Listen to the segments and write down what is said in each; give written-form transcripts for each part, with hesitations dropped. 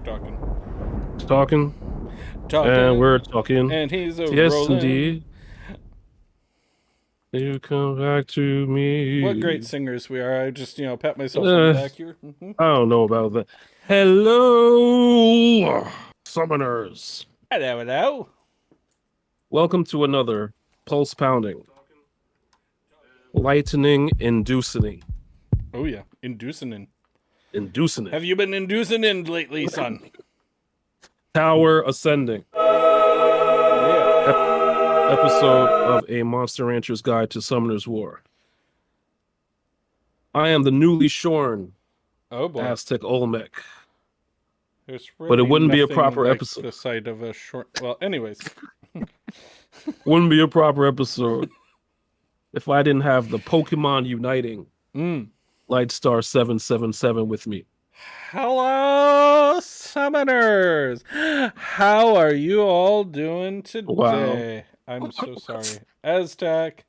talking. Talking, and Talking. we're talking. And he's a Yes, rolling. indeed. You come back to What great me. singers we are. I just, pat myself on the Uh, back here. I don't know about that. Hello, summoners. Hello, hello. Welcome to another pulse pounding, lightning inducing, Oh, yeah. Inducing. inducing Have it, you been inducing in lately, son? tower ascending Yeah. episode of a Monster Rancher's Guide to Summoner's War. I am the newly shorn Oh, boy. Aztec Olmec, There's but it really wouldn't be a nothing proper like episode. the sight of a short. Well, anyways. Wouldn't be a proper episode if I didn't have the Pokemon Uniting Mm. Lightstar 777 with me. Hello, summoners. How are you all doing Wow. today? I'm so sorry. Aztec,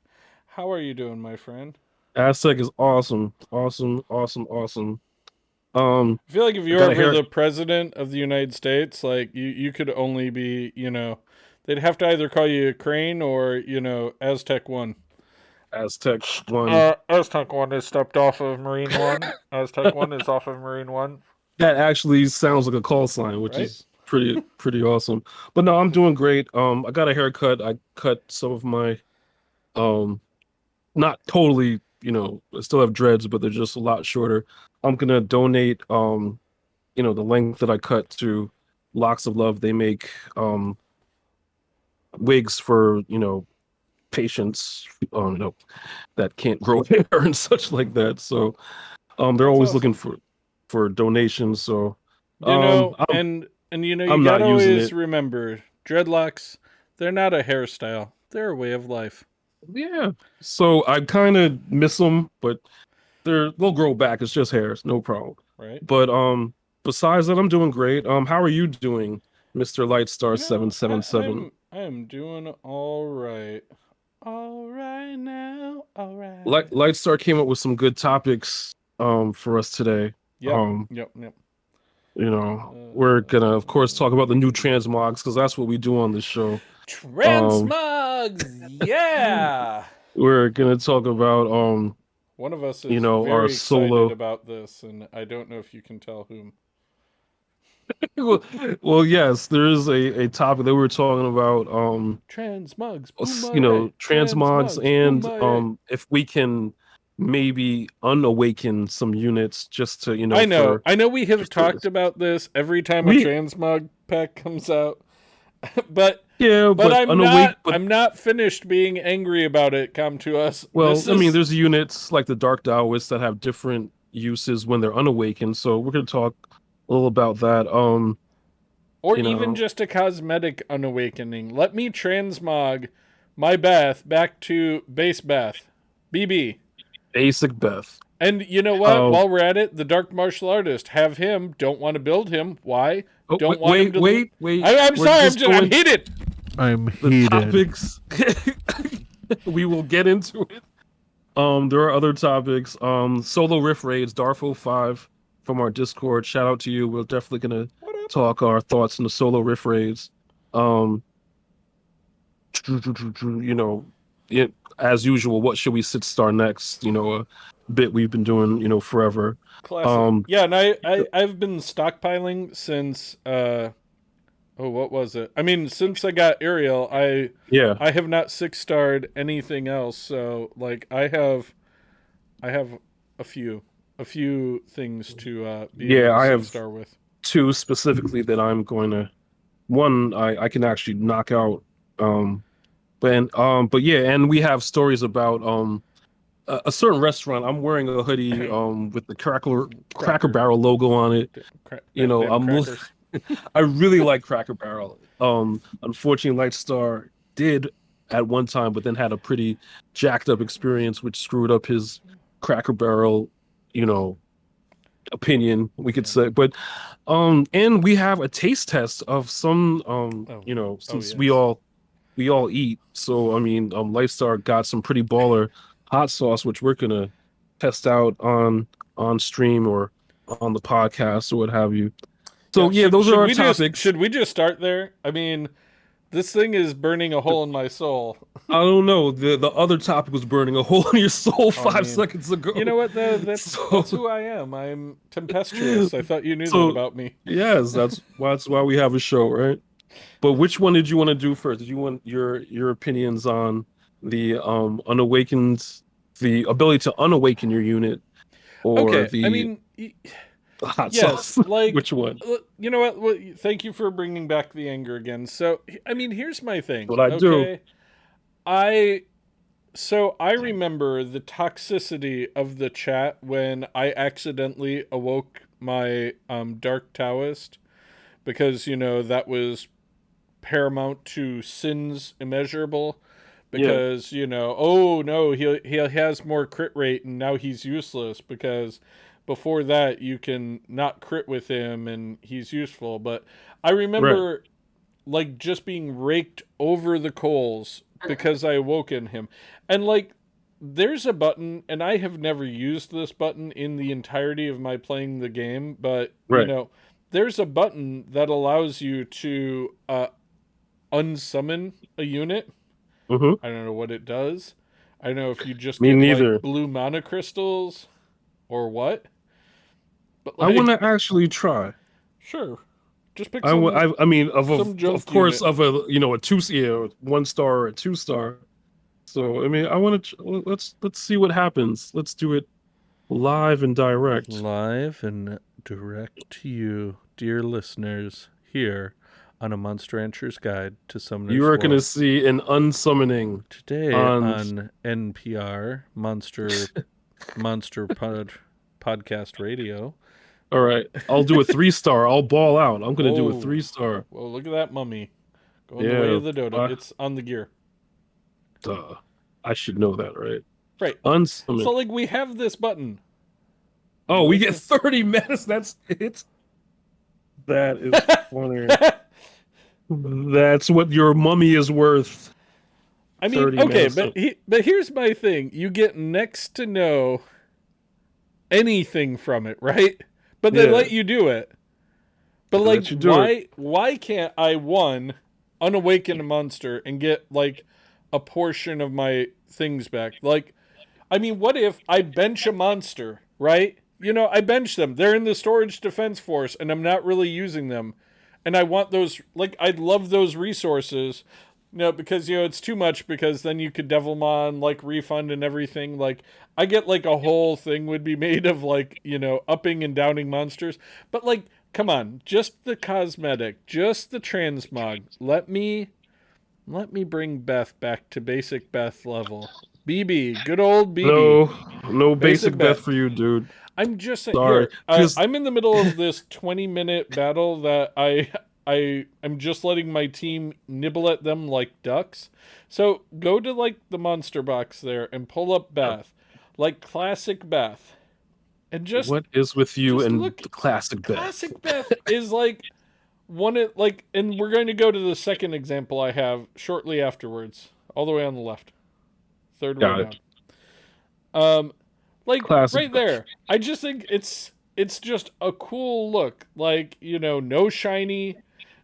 how are you doing, my friend? Aztec is awesome. Awesome, awesome, awesome. I feel like if I you're got a ever hair the president of the United States, like you could only be, they'd have to either call you Crane or, Aztec 1. Aztec one. Aztec 1 is stepped off of Marine 1. Aztec 1 is off of Marine 1, That actually sounds like a call sign, which right? is pretty awesome. But no, I'm doing great. I got a haircut. I cut some of my um not totally, I still have dreads, but they're just a lot shorter. I'm gonna donate the length that I cut to Locks of Love. They make wigs for, patients that can't grow hair and such like that. So they're That's always looking awesome. for donations. So You know, I'm and you I'm got to not using always it. remember dreadlocks, they're not a hairstyle. They're a way of life. Yeah. So I kind of miss them, but they'll grow back. It's just hairs, no problem. Right? But besides that, I'm doing great. How are you doing, Mr. Lightstar You know, I, 777? I'm I'm doing all right. All right now, all right. Lightstar came up with some good topics for us today. Yep, Um, yep, yep. we're gonna of course talk about the new transmogs because that's what we do on this show. Um, Transmugs, yeah. we're gonna talk about One of us is our very excited solo. about this, and I don't know if you can tell whom. well, well, yes, there is a topic that we were talking about. Transmugs, boomerang. Transmogs, Transmugs, and boomerang. if we can maybe unawaken some units just to I know. for I know we have just to, talked about this every time a we transmog pack comes out. but yeah, but but unawake, but I'm not finished being angry about it. Come to us. well, This I mean, is there's units like the Dark Taoists that have different uses when they're unawakened. So we're gonna talk a little about that. or You even know, just a cosmetic unawakening. Let me transmog my bath back to base bath. BB. basic Beth. And you know what? Um, While we're at it, the dark martial artist, have him. Don't want to build him. Why? oh, Don't wait, want him wait, to. wait, wait. I'm We're sorry. just I'm going heated. I'm the heated. topics. We will get into it. There are other topics. Solo riff raids, Darfo 5 from our Discord. Shout out to you. We're definitely gonna What up? talk our thoughts on the solo riff raids. Um, you know, it, as usual, what should we sit star next? A bit we've been doing, forever. Classic. Um, Yeah, and I've been stockpiling since oh, what was it? I mean, since I got Ariel, yeah, I have not 6-starred anything else. So like I have a few things to be able yeah, to I six have star with. two specifically that I'm going to. One I can actually knock out. But yeah, and we have stories about a certain restaurant. I'm wearing a hoodie with the Cracker Cracker, Barrel logo on it. them I'm crackers. I really like Cracker Barrel. Unfortunately, Lightstar did at one time, but then had a pretty jacked up experience, which screwed up his Cracker Barrel, you know, opinion, we could say. But and we have a taste test of some Oh, oh since we yes. all we all eat. So I mean, Lightstar got some pretty baller hot sauce, which we're gonna test out on stream or on the podcast or what have you. So yeah, those are our topics. Should we just start there? I mean, this thing is burning a hole in my soul. I don't know. The other topic was burning a hole in your soul I 5 seconds ago. You know what though? That's So- that's who I am. I'm tempestuous. I thought you knew So- that about me. Yes, that's why we have a show, right? But which one did you want to do first? Did you want your opinions on the unawakened, the ability to unawaken your unit, or Okay. the I mean, hot yes, sauce? like Which one? you know what? Well, thank you for bringing back the anger again. So, I mean, here's my thing. What I do. I remember the toxicity of the chat when I accidentally awoke my Dark Taoist, because that was paramount to sins immeasurable. Because oh no, he has more crit rate and now he's useless, because before that you can not crit with him and he's useful. But I remember like just being raked over the coals because I awoken him. And like there's a button, and I have never used this button in the entirety of my playing the game, but there's a button that allows you to unsummon a unit. Mm-hmm. I don't know what it does. I don't know if you just Me get neither. like blue mana crystals or what. But I like, want to actually try. sure, just pick I mean, some junk of course, unit. of a a 1-star or a 2-star. So I mean, I want to let's see what happens. Let's do it live and direct. Live and direct to you, dear listeners, here on a Monster Rancher's Guide to Summoner's You are going to War. see an unsummoning Today on NPR Monster Podcast Radio. All right, I'll do a 3-star. I'll ball out. I'm going to do a Whoa. 3-star. Well, look at that mummy going the Yeah, way of the dodo. uh, It's on the gear, Duh. I should know that, right? right? Unsummon. So like we have this button. Oh, we get 30 minutes. That's it. That is funny. That's what your mummy is worth. I mean, 30 okay, minutes. but here's my thing: you get next to no anything from it, right? But they Yeah. let you do it. But They like, let you do why can't I unawaken a monster and get like a portion of my things back? Like, I mean, what if I bench a monster, right? I bench them. They're in the storage defense force, and I'm not really using them. And I want those, like, I'd love those resources, because, it's too much, because then you could Devilmon, like, refund and everything. Like, I get, like, a whole thing would be made of, like, upping and downing monsters. But, like, come on, just the cosmetic, just the transmog. Let me bring Beth back to basic Beth level. BB, good old BB. No basic Beth. Beth for you, dude. I'm just saying. Sorry, Here, I'm in the middle of this 20-minute battle that I'm just letting my team nibble at them like ducks. So go to like the monster box there and pull up Beth, like classic Beth, and just What is with you just and look- the classic Beth? classic Beth is like and we're going to go to the second example I have shortly afterwards, all the way on the left, third Got way it. down. Like Classic right there. I just think it's just a cool look. Like, no shiny,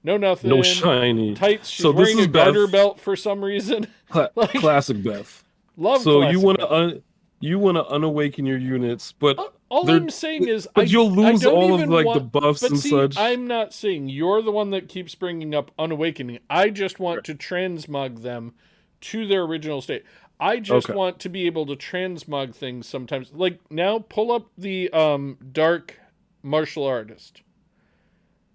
no nothing. No shiny. Tights. She's So this wearing is a garter Beth. belt for some reason. Like- Classic Beth. Love So classic you want Beth. to unawaken your units, but All they're- I'm saying is but you'll I lose don't all of even like want, the buffs but and see, such. I'm not saying you're the one that keeps bringing up unawakening. I just want to transmog them to their original state. I just Okay. want to be able to transmog things sometimes. Like now, pull up the dark martial artist.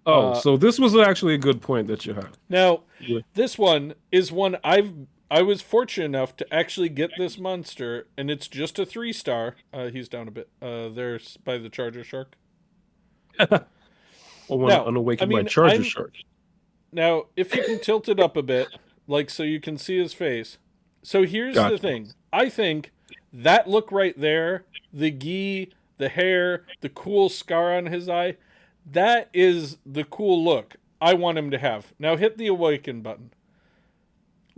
So this was actually a good point that you had. Now, Yeah. this one is one I was fortunate enough to actually get this monster, and it's just a 3-star. He's down a bit. There's by the Charger Shark. I want Now, to unawaken I mean, my Charger I'm- Shark. Now, if you can tilt it up a bit, like so you can see his face. So here's the Gotcha. thing. I think that look right there, the gi, the hair, the cool scar on his eye, that is the cool look I want him to have. Now hit the awaken button.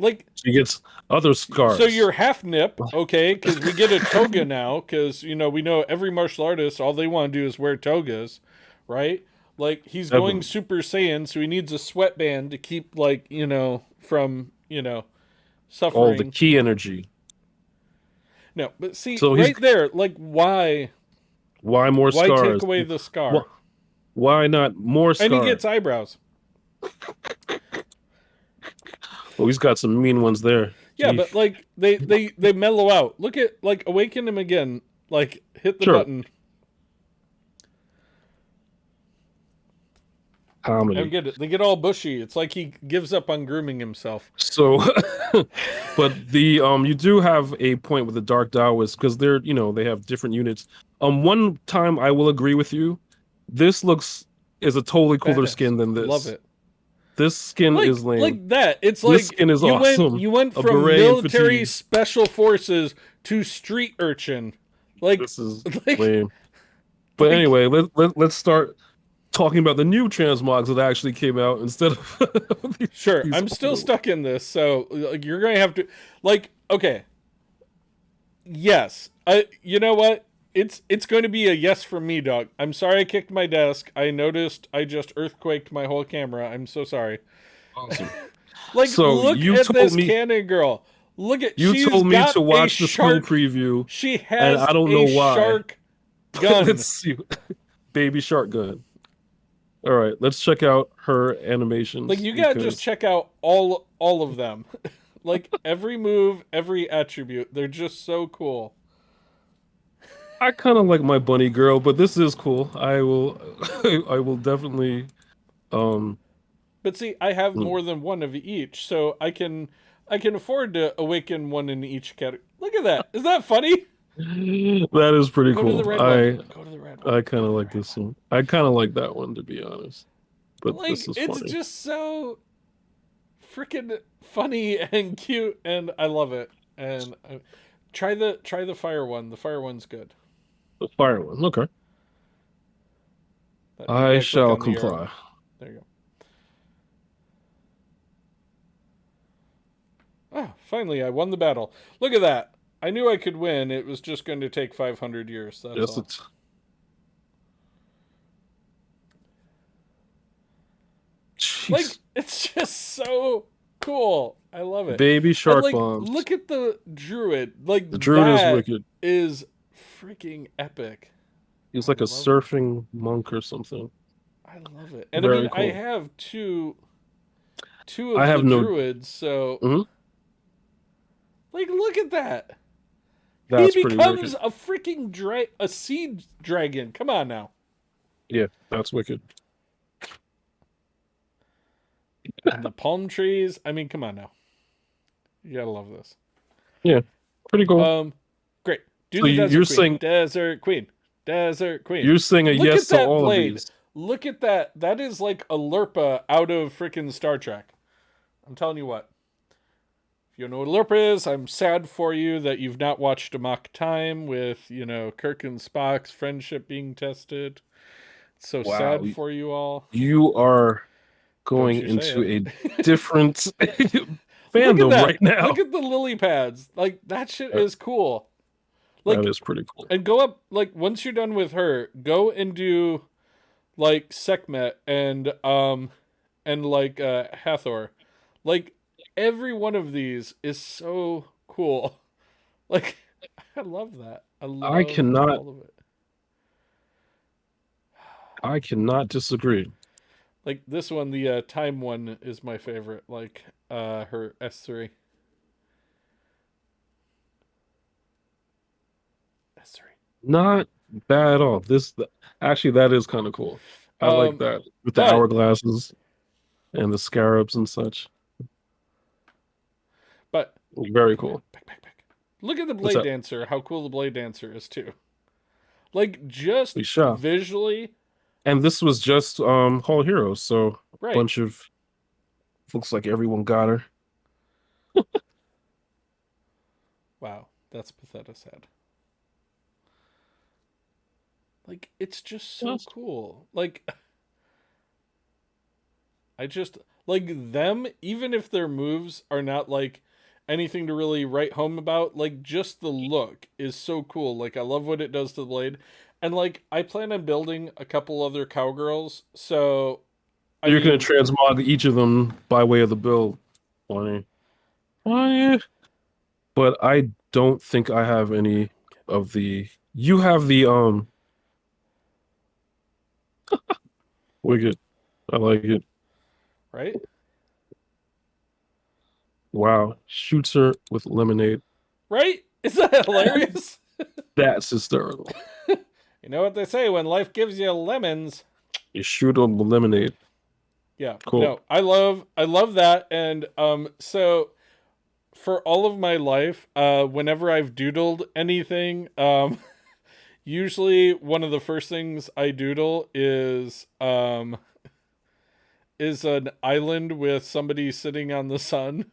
Like, She gets other scars. so you're half nip, okay, because we get a toga now, because, we know every martial artist, all they want to do is wear togas, right? Like he's going Definitely. Super Saiyan, so he needs a sweatband to keep like from All the suffering. key energy. No, but see So he's right there, like why why more take scars? away the Why, scar? why not more And he scars? gets eyebrows. Oh, he's got some mean ones there. Yeah, but Jeez. like they mellow out. Look at like awaken him again. Like hit the Sure, button and comedy. get it. They get all bushy. It's like he gives up on grooming himself. So, but the you do have a point with the Dark Taoists because they're they have different units. One time I will agree with you. This looks is a totally cooler Badass. skin than Love this. it. This skin is lame. Like that. It's This like skin is awesome. you went A from beret and military fatigues. special forces to street urchin. Like This is like lame. But like anyway, let's start talking about the new transmogs that actually came out instead of sure, these I'm still older ones. stuck in this, so like, you're going to have to like okay. Yes. You know what? It's going to be a yes from me, dog. I'm sorry I kicked my desk. I noticed I just earthquaked my whole camera. I'm so sorry. Awesome. Like So look at this cannon girl. Look at you she's told me got to a watch the school shark. preview, She and has I don't know a why. shark gun. Let's see. Baby Shark Gun. All right, let's check out her Like animations you gotta just because check out all of them. Like every move, every attribute, they're just so cool. I kind of like my bunny girl, but this is cool. I will, I will definitely. Um, But see, I have hmm. more than one of each, so I can afford to awaken one in each category. Look at that! Is that funny? That is pretty Go to the cool. red one. Go to the red one. I kind Go of to the like red this one. one. I kind of like that one to be honest. But this Like is it's funny. just so freaking funny and cute, and I love it. And try the fire one. The fire one's good. The fire one. Okay. You I gotta click shall on the arrow. comply. There you go. Ah, finally, I won the battle. Look at that. I knew I could win. It was just going to take 500 years. That's Yes, all. it's Like, jeez. it's just so cool. I love it. Baby And, shark like, bombs. look at the druid. Like, The druid is that wicked. is freaking epic. He's I like a love it. surfing monk or something. I love it. And I Very mean, I cool. have two I of the have no. druids, so, Mhm. like, look at that. He That's pretty becomes wicked. a freaking a seed dragon. Come on now. Yeah, that's wicked. And the palm trees. I mean, come on now. You gotta love this. Yeah, pretty cool. Great. Do So the you're desert queen. saying Desert queen. Desert queen. you're saying a Look yes at to that all of blade. these. Look at that. That is like a Lurpa out of freaking Star Trek. I'm telling you what. If you know what a Lurpa is, I'm sad for you that you've not watched Amok Time with, Kirk and Spock's friendship being tested. It's so Wow, sad for you all. you are Don't going you say into it. a different Look at fandom that. right now. Look at the lily pads. Like, that shit That, is cool. that Like, is pretty cool. and go up, like, once you're done with her, go and do, like, Sekhmet and like, Hathor. Like, every one of these is so cool. Like, I love that. I I love cannot all of it. I cannot disagree. Like, this one, the time one, is my favorite. Like, her S3. S3. Not bad at all. Actually that is kind of cool. I like Um, that with the but hourglasses and the scarabs and such. But Very come here, cool. back. Look at the What's Blade up? Dancer. How cool the Blade Dancer is too. Like just We shall. visually, And this was just Hall Heroes, so a right? bunch of looks like everyone got her. Wow, that's pathetic sad. Like it's just so Yes. cool. Like I just like them, even if their moves are not like anything to really write home about. Like just the look is so cool. Like I love what it does to the blade. And like I plan on building a couple other cowgirls. So I You're going mean, to transmog each of them by way of the build. Funny. Funny. But I don't think I have any of the. You have the Wicked. I like it. right? Wow. Shoots her with lemonade. Right? Is that hilarious? That's hysterical. You know what they say, when life gives you lemons. You shoot them with lemonade. Yeah. Cool. No, I love that. And so for all of my life, whenever I've doodled anything, usually one of the first things I doodle is an island with somebody sitting on the sun,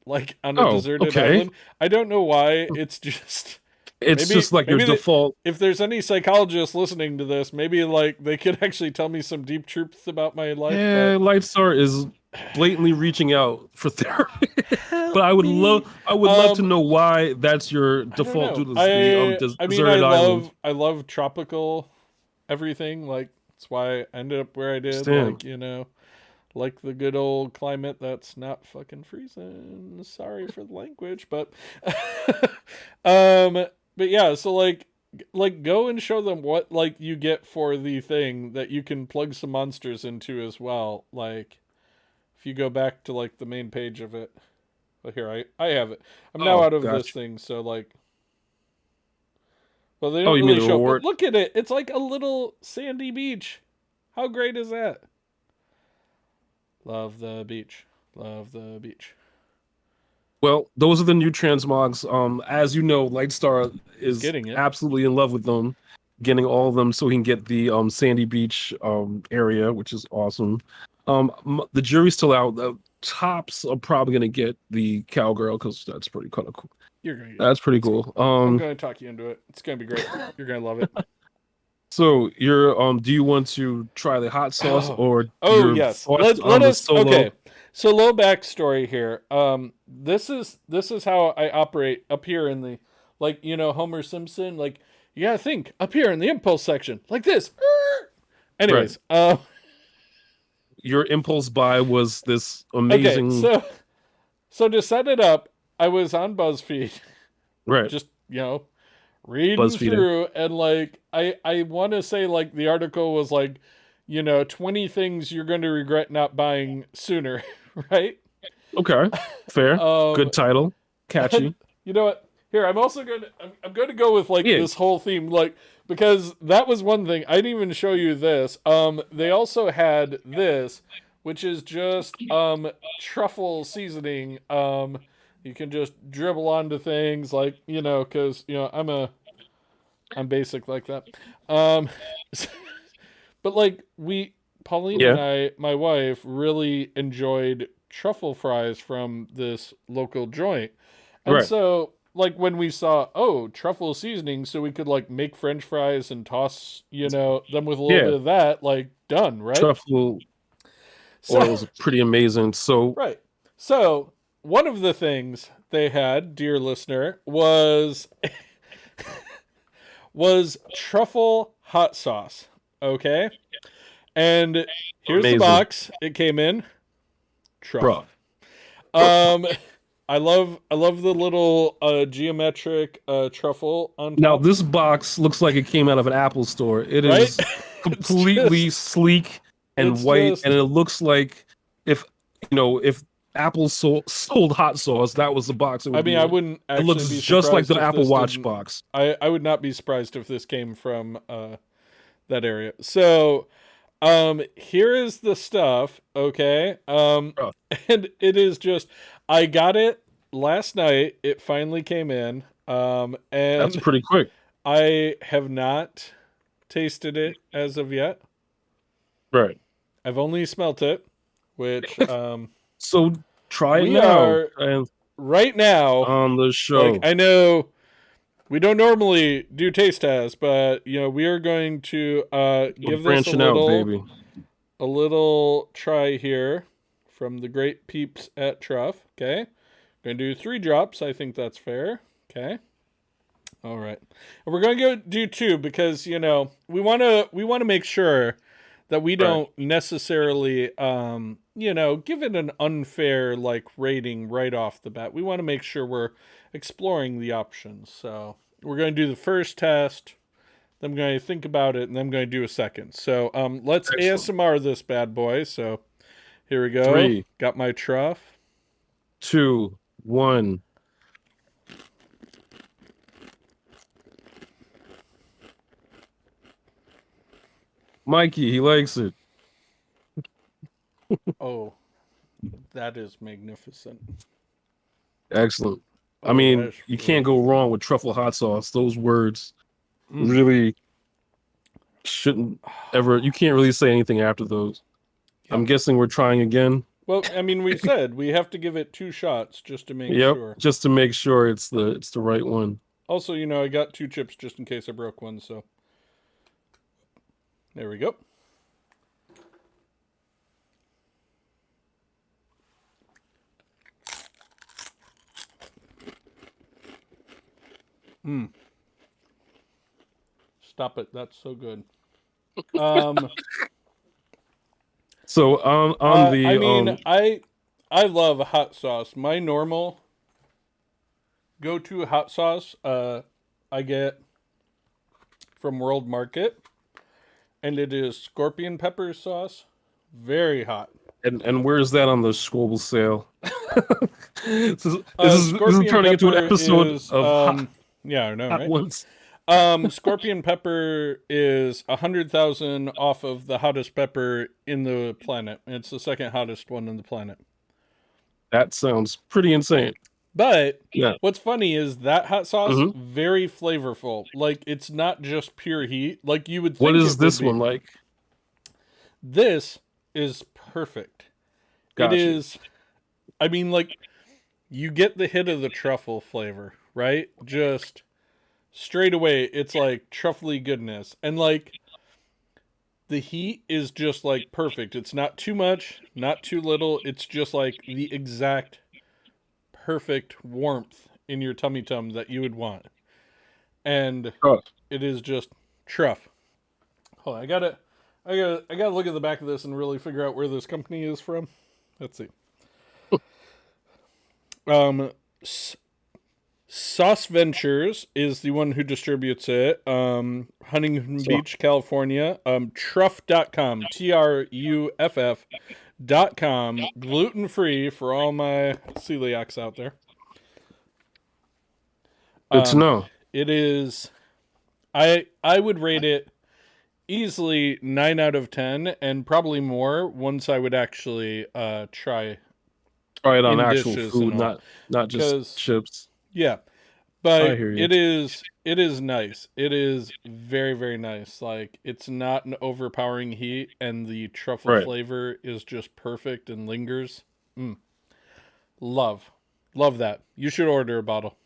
like on a Oh, deserted okay. island. I don't know why. It's just It's maybe just like your maybe the, default. if there's any psychologists listening to this, maybe like they could actually tell me some deep truths about my life. Yeah, But Lightstar is blatantly reaching out for therapy. But help me. I would love to know why that's your I don't default know. to the I mean deserted island. I love tropical everything. Like that's why I ended up where I did. Understand? Like, like the good old climate that's not fucking freezing. Sorry for the language, but but yeah, so like go and show them what like you get for the thing that you can plug some monsters into as well. Like if you go back to like the main page of it. Well, here I have it. I'm now Oh, out of this gotcha. thing, so like well, they Oh, don't you mean really the show, but reward? look at it. It's like a little sandy beach. How great is that? Love the beach. Love the beach. Well, those are the new transmogs. As you know, Lightstar He's is getting it. absolutely in love with them, getting all of them so he can get the Sandy Beach area, which is awesome. The jury's still out. The tops are probably gonna get the cowgirl because that's pretty kind of cool. You're gonna get it. That's pretty cool. I'm gonna talk you into it. It's gonna be great. You're gonna love it. So you're do you want to try the hot sauce Oh, or oh your yes. thoughts Let on the us. solo? Okay. So low backstory here. This is how I operate up here in the like Homer Simpson. Like you gotta think up here in the impulse section like this. Right. Anyways, Your impulse buy was this okay. amazing. So to set it up, I was on BuzzFeed, Right. just reading BuzzFeeding. through, and like I want to say like the article was like 20 things you're going to regret not buying sooner, right? Okay. Fair. um Good title. and Catchy. you know what, here I'm also going to I'm going to go with like Yeah. this whole theme, like because that was one thing I didn't even show you this. They also had this, which is just truffle seasoning. You can just dribble onto things like because I'm basic like that. Um, but like Pauline and Yeah. my wife, really enjoyed truffle fries from this local joint, and Right. so like when we saw truffle seasoning, so we could like make French fries and toss them with a little Yeah. bit of that, like done, right? Truffle So oil is pretty amazing. So right, so one of the things they had, dear listener, was truffle hot sauce. Okay. And here's the amazing. box. It came in Bro. truff. Um I love the little geometric truffle on Now top, this box looks like it came out of an Apple store. It right? is it's completely just sleek and it's white, and just it looks like if if Apple sold hot sauce, that was the box it I would mean, be I in. wouldn't It actually looks be just like surprised the if Apple this Watch didn't. box. I would not be surprised if this came from that area. So here is the stuff, okay? Bro, And it is just I got it last night. It finally came in. that's And pretty quick. I have not tasted it as of yet. Right. I've only smelt it, which So try it we now are and right now. on the Like show. I know we don't normally do taste tests, but we are going to We're give this branching out, baby. a little try here from the great peeps at Truff. Okay, gonna do 3 drops. I think that's fair. Okay. All right. And we're going to go do 2 because, we want to make sure that we Right. don't necessarily give it an unfair like rating right off the bat. We want to make sure we're exploring the options. So, we're going to do the first test, then I'm going to think about it, and then I'm going to do a second. So, let's Excellent. ASMR this bad boy. So, here we go. 3, Got my truff. 2, 1. Mikey, he likes it. Oh, that is magnificent. Excellent. I Oh, mean, that's you really can't go good. wrong with truffle hot sauce. Those words Mm. really shouldn't ever. You can't really say anything after those. I'm Yep. guessing we're trying again. Well, I mean, we said we have to give it 2 shots just to make Yep, sure. just to make sure it's the right one. Also, I got 2 chips just in case I broke one, so there we go. Mm. Stop it. That's so good. Um So on I the mean, I love hot sauce. My normal go-to hot sauce I get from World Market, and it is scorpion pepper sauce. Very hot. and where's that on the Squabble sale? This is Scorpion turning into an pepper episode is of yeah, I know, hot right? ones. Scorpion pepper is 100,000 off of the hottest pepper in the planet. It's the second hottest one in the planet. That sounds pretty insane. But Yeah. what's funny is that hot sauce Hmm. very flavorful. Like it's not just pure heat, like you would What think is it would this be. one like? This is perfect. It Gotcha. is. I mean, like you get the hit of the truffle flavor, right? Just straight away, it's like truffly goodness, and like the heat is just like perfect. It's not too much, not too little. It's just like the exact perfect warmth in your tummy tum that you would want. And Oh, it is just truff. Hold on, I gotta look at the back of this and really figure out where this company is from. Let's see. Um, Sauce Ventures is the one who distributes it. Huntington so Beach, California. Truff.com. TRUFF.com. Gluten free for all my celiacs out there. good to Um, know. it is. I would rate it easily 9 out of 10, and probably more once I would actually try Try it on in actual dishes and food, all. not just Because chips. yeah, I but hear you. it is nice. It is very very nice. Like it's not an overpowering heat, and the truffle Right. flavor is just perfect and lingers. Mm. Love, love that. You should order a bottle.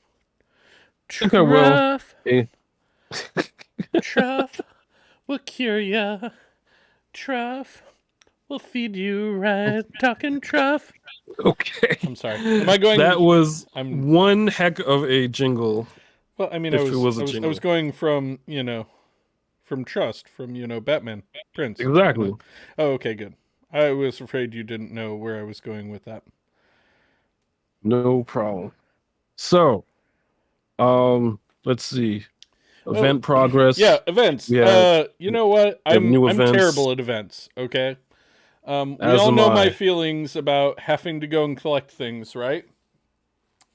I think I will. Truff, Eh, truff will cure ya. Truff will feed you right. Talking truff. okay. I'm sorry. Am I going? That was I'm one heck of a jingle, well. I mean, I if it was was I a was I was jingle. going from from Trust from Batman Prince. Exactly. Oh, okay, good. I was afraid you didn't know where I was going with that. No problem. So, let's see. Oh, Event progress. yeah, events. We have You know what? we have new I'm events, terrible at events. Okay. We as all am know my I. feelings about having to go and collect things, right?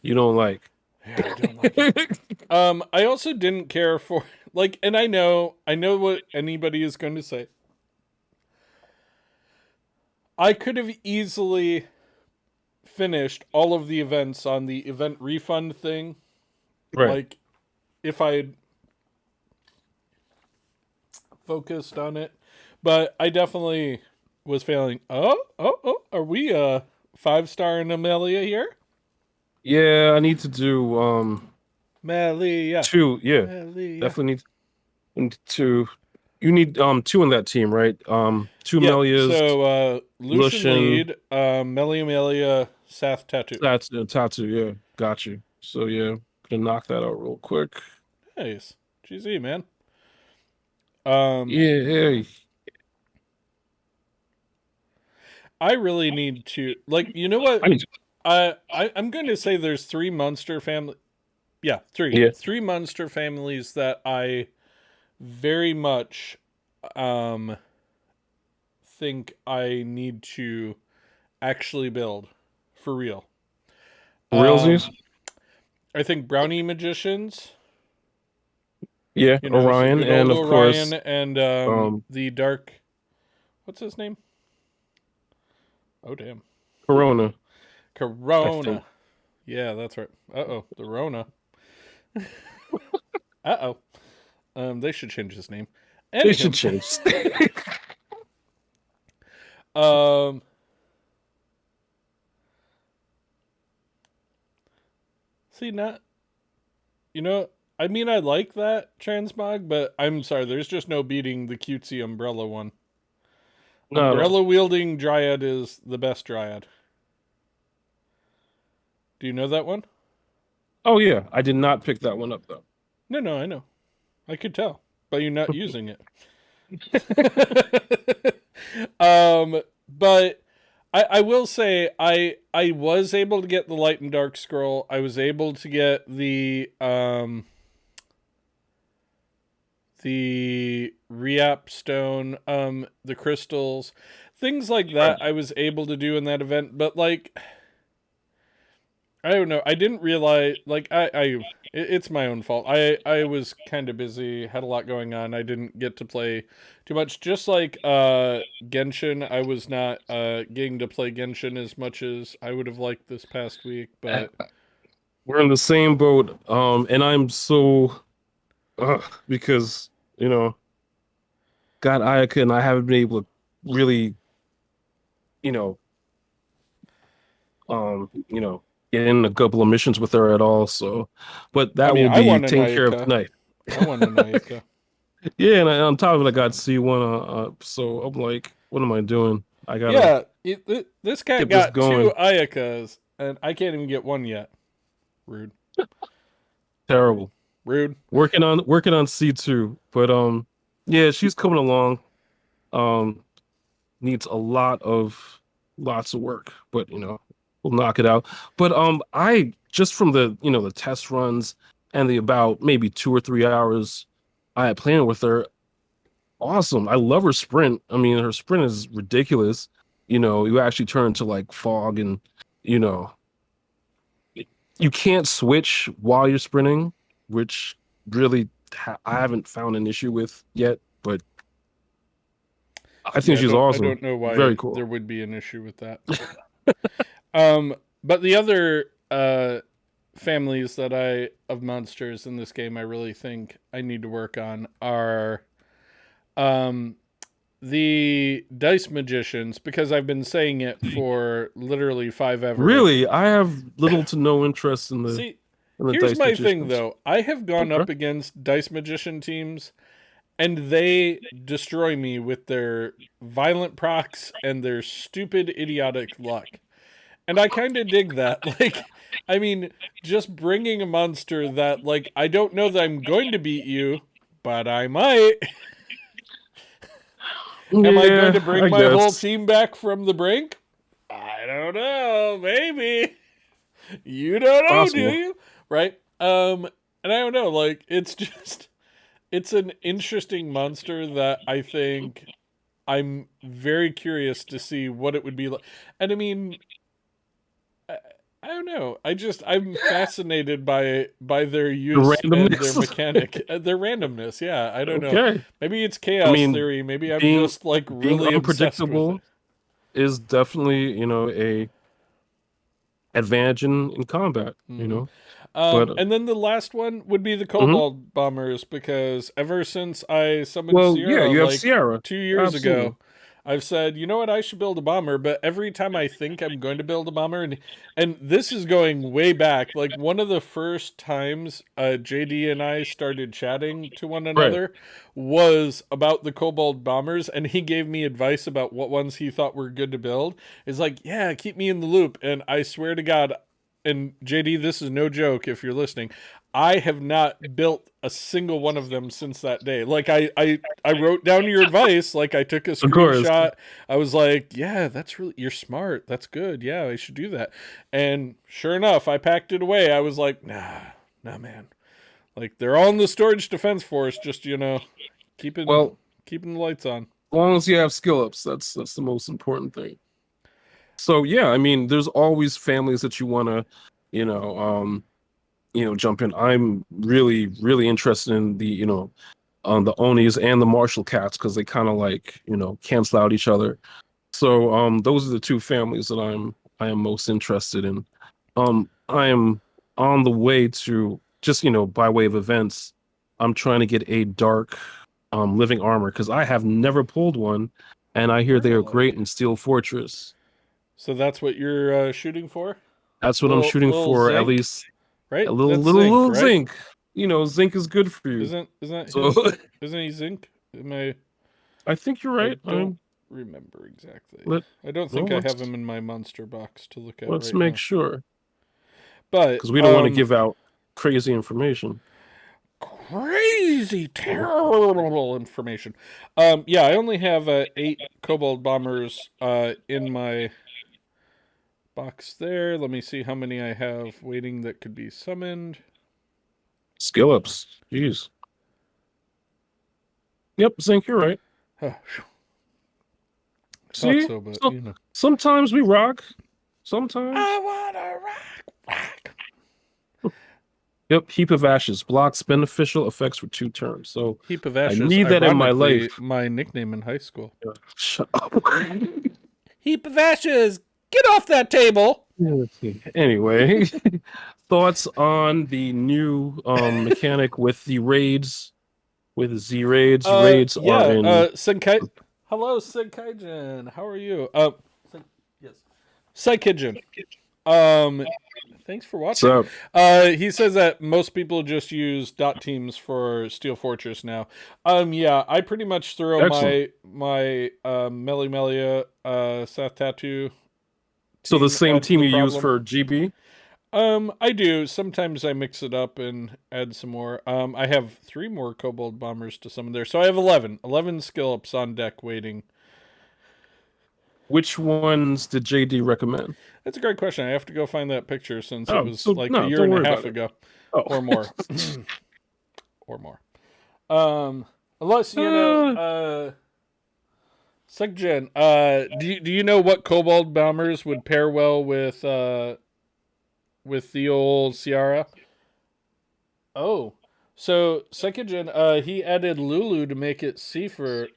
You don't like. Yeah, I don't like it. I also didn't care for like, and I know what anybody is going to say. I could have easily finished all of the events on the event refund thing, Right. like if I had focused on it, but I definitely was failing. Oh, are we 5-star in Amelia here? Yeah, I need to do Melia, two. Yeah, Melia. definitely need two. You need two in that team, right? Two Yeah. Melias, So Lucian Lucian, lead, Melia, Sath Tattoo. Tattoo. Yeah, got you. So yeah, gonna knock that out real quick. Nice. GZ, man. Um, Yeah. I really need to like. You know what? I need to. I'm going to say there's three monster family. Yeah, Yeah. three monster families that I very much um think I need to actually build for real. Um, Realsies. I think brownie magicians. Yeah. You know, so Orion, good and old of Orion course, and um, the dark. What's his name? Oh damn, Corona. I think Corona. Yeah, that's right. The Rona. They should change his name. they should Anyhow, change. um, see, not you know, I mean, I like that transmog, but I'm sorry, there's just no beating the cutesy umbrella one. No, no. Umbrella wielding Dryad is the best Dryad. Do you know that one? Oh yeah, I did not pick that one up though. No, no, I know. I could tell, but you're not using it. But I will say I was able to get the light and dark scroll. I was able to get the Reap stone, the crystals, things like Right. that. I was able to do in that event, but like I don't know. I didn't realize like it's my own fault. I was kind of busy, had a lot going on. I didn't get to play too much. Just like Genshin, I was not getting to play Genshin as much as I would have liked this past week, Uh, but We're in the same boat. And I'm so because you know, got Ayaka and I haven't been able to really, you know, get in a couple of missions with her at all. So, but I that mean, will I be want a taken care of Nayaka. tonight. I want a Nayaka. Yeah, and on top of it, I got C1 so I'm like, what am I doing? I gotta Yeah, this cat get this got two going. Ayakas, and I can't even get one yet. Rude, rude, Terrible. rude. Working on C2, but yeah, she's coming along. Um, Needs a lots of work, but we'll knock it out. But I just from the test runs and the about maybe 2 or 3 hours I had playing with her, awesome. I love her sprint. I mean, her sprint is ridiculous. You actually turn to like fog and you know you can't switch while you're sprinting, which really I haven't found an issue with yet, but I think Yeah, she's I awesome. don't know Very why cool. there would be an issue with that. But the other families that I of monsters in this game I really think I need to work on are um the dice magicians because I've been saying it for literally five ever. Really, I have little to no interest in the See, in the here's dice my thing magicians. though. I have gone Okay. up against dice magician teams and they destroy me with their violent procs and their stupid idiotic luck. And I kind of dig that. Like, I mean, just bringing a monster that, like, I don't know that I'm going to beat you, but I might. Am I going to Yeah, bring I my whole guess. team back from the brink? I don't know. Maybe. You don't know, do Possible. you? Right? And I don't know. Like, it's just, it's an interesting monster that I think I'm very curious to see what it would be like. And I mean, I, I don't know. I'm fascinated by their The use and their randomness. mechanic, their randomness. Yeah, I don't know. Okay. Maybe it's I chaos mean, theory. Maybe I'm being just like being really obsessed with it. unpredictable is definitely, a advantage in combat, Hmm. But And then the last one would be the mhm. Cobalt Bombers because ever since I summoned Well, yeah, Sierra you have like Sierra. 2 years Absolutely. ago, I've said, you know what, I should build a bomber. But every time I think I'm going to build a bomber, and this is going way back, like one of the first times JD and I started chatting to one Right. another was about the Cobalt Bombers, and he gave me advice about what ones he thought were good to build. It's like, yeah, keep me in the loop. And I swear to God, and JD, this is no joke if you're listening. I have not built a single one of them since that day. Like I wrote down your advice. Like I took a Of course. screenshot. I was like, yeah, that's really, you're smart. That's good. Yeah, I should do that. And sure enough, I packed it away. I was like, nah, man. Like they're all in the storage defense force. Just keeping Well, keeping the lights on. as long as you have skill ups, that's the most important thing. So yeah, I mean, there's always families that you want to, you know, jump in. I'm really, really interested in the, the Onis and the Marshall cats because they kind of like, cancel out each other. So those are the two families that I am most interested in. I am on the way to just, by way of events, I'm trying to get a dark living armor because I have never pulled one, and I hear they are Really? great in Steel Fortress. So that's what you're shooting for? That's what I'm shooting for, zinc, at least right? a little That's little right? zinc. Zinc is good for you. Isn't that So isn't he zinc? Am I? I think you're right. I don't remember exactly. I don't think I have him in my monster box to look at. Let's right make now. sure, But because we don't want to give out crazy information. Crazy, terrible information. Yeah, I only have 8 Kobold Bombers in my box there. Let me see how many I have waiting that could be summoned. Skill ups. Jeez. Yep, Zinc, you're right. See, so, but, sometimes we rock. Sometimes I wanna rock. Yep, Heap of Ashes blocks beneficial effects for 2 turns. So Heap of Ashes. I need that in my life. My nickname in high school. Shut up. Heap of Ashes. Get off that table. Anyway, thoughts on the new mechanic with the raids, with Z raids. Raids are in. Senkai. Hello, Senkaijin. How are you? Yes, Seikijin. Thanks for watching. He says that most people just use dot teams for Steel Fortress now. Yeah, I pretty much throw my Melia Seth Tattoo. So the same team you use for GB? I do. Sometimes I mix it up and add some more. I have 3 more Kobold Bombers to summon there. So I have 11 skill ups on deck waiting. Which ones did JD recommend? That's a great question. I have to go find that picture since it was a year and a half ago. Or more. Or more. Unless, Sekjen, do you know what Kobold Bombers would pair well with the old Ciara? Oh. So Sekjen, he added Lulu to make it safer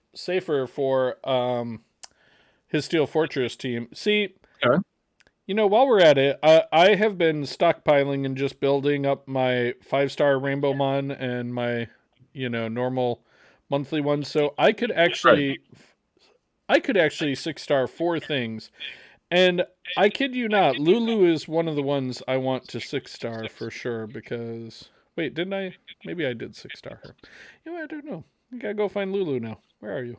for his Steel Fortress team. See, while we're at it, I have been stockpiling and just building up my 5-star Rainbow Mon and my, normal monthly ones. So I could actually 6-star 4 things. And I kid you not, Lulu is one of the ones I want to 6-star for sure because... Wait, didn't I? Maybe I did 6-star her. I don't know. I gotta go find Lulu now. Where are you?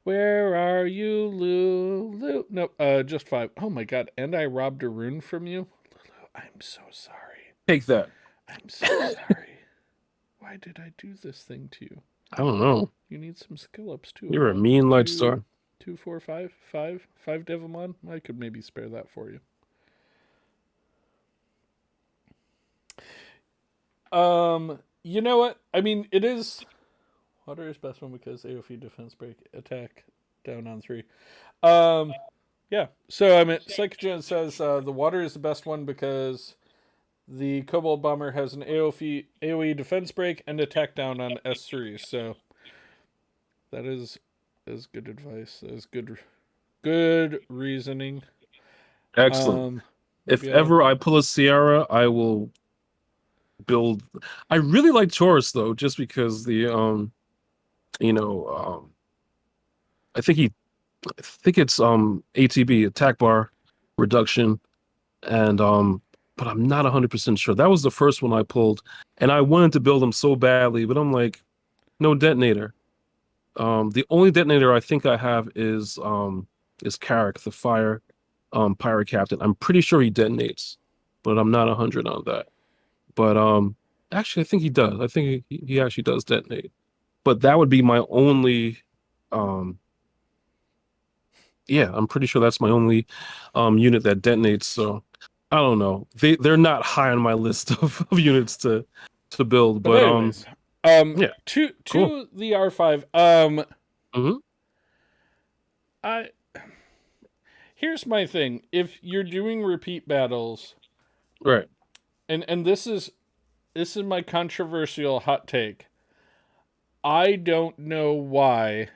Where are you, Lulu? Nope, just 5. Oh my god, and I robbed a rune from you? Lulu, I'm so sorry. Take that. I'm so sorry. Why did I do this thing to you? I don't know. You need some skill ups too. You're a mean light star. 2, 4, 5. 5 Devilmon? I could maybe spare that for you. You know what? I mean, it is... Water is best one because AoE defense break attack down on 3. Yeah. So, I mean, Psychogen says the water is the best one because the Kobold Bomber has an AoE defense break and attack down on S3. So, that is good advice. That is good reasoning. Excellent. If ever I pull a Ciara, I will build. I really like Taurus though, just because the I think it's ATB, attack bar reduction, and but I'm not 100% sure. That was the first one I pulled, and I wanted to build him so badly, but I'm like, no detonator. The only detonator I think I have is Carrick, the fire pirate captain. I'm pretty sure he detonates, but I'm not 100 on that. But actually, I think he does. I think he actually does detonate. But that would be my only um yeah, I'm pretty sure that's my only unit that detonates. So I don't know. They're not high on my list of units to build, But but anyways, yeah, cool. to the R5. Hmm. I Here's my thing. If you're doing repeat battles, Right. and this is my controversial hot take. I don't know why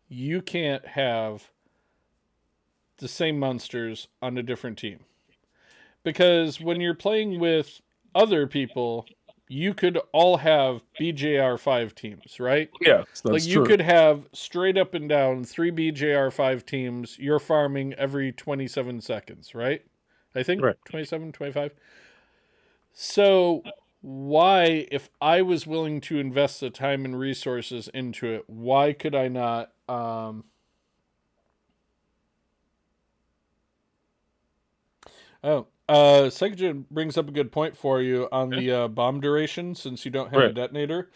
you can't have the same monsters on a different team. Because when you're playing with other people, you could all have BJR5 teams, right? Yeah, Like that's you true. could have straight up and down 3 BJR5 teams. You're farming every 27 seconds, right? I think Right. 27, 25. So why, if I was willing to invest the time and resources into it, why could I not Sekijin brings up a good point for you on Okay. the bomb duration since you don't have a Right. detonator.